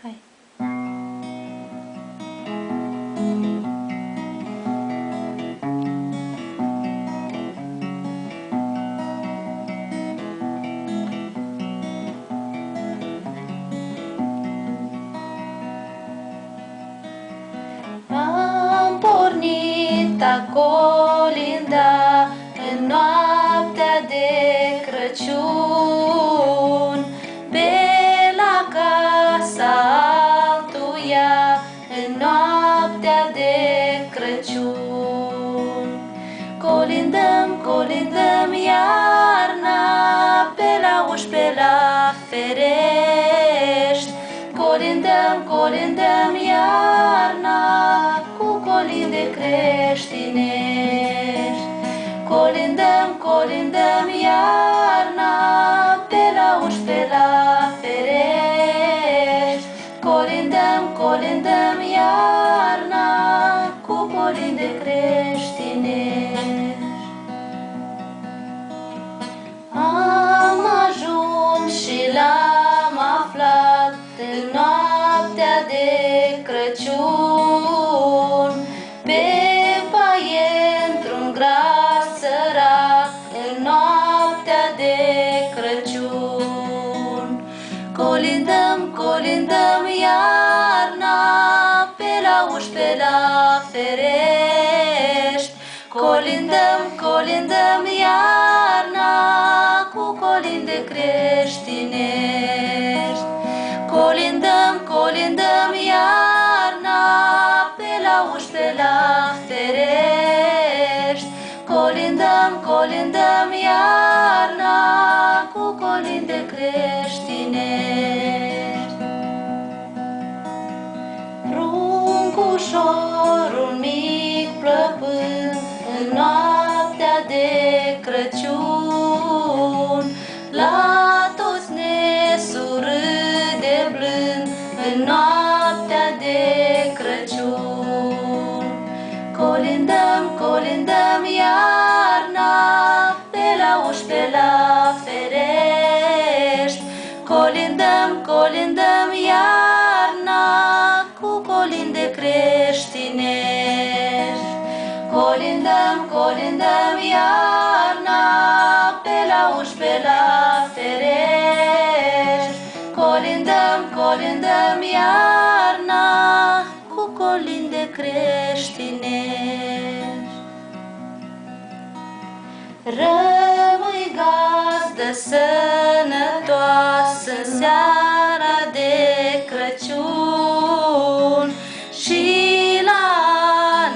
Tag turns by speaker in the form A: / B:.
A: Hai! Am pornit a colinda în noaptea de Crăciun, pe la casa altuia în noaptea de Crăciun. Colindăm, colindăm iarna, pe la uși, pe la ferești. Colindăm, colindăm iarna, cu colinde creștinești. Colindăm, colindăm iarna, pe la uși, pe la ferești. Colindăm, colindăm iarna, cu colinde creștinești. Am ajuns și l-am aflat în noaptea de Crăciun, pe paie într-un gras sărac în noaptea de Crăciun. Colindăm, colindăm iarna, pe la uși, pe la ferești. Colindăm, colindăm iarna, cu colinde creștinești. Colindăm, colindăm iarna, pe la uși, pe la ferești. Colindăm, colindăm iarna, cu colinde creștinești. Pruncușorul mic plăpând în noaptea de Crăciun, la toți ne surâde blând în noaptea de Crăciun. Colindăm, colindăm iarna, pe la uși, pe la ferești. Colindăm, colindăm iarna, cu colinde creștinești. Colindăm, colindăm iarna, pe la uși, pe la ferești. Colindăm, colindăm iarna, cu colinde creștinești. Rămâi gazdă sănătoasă seara de Crăciun,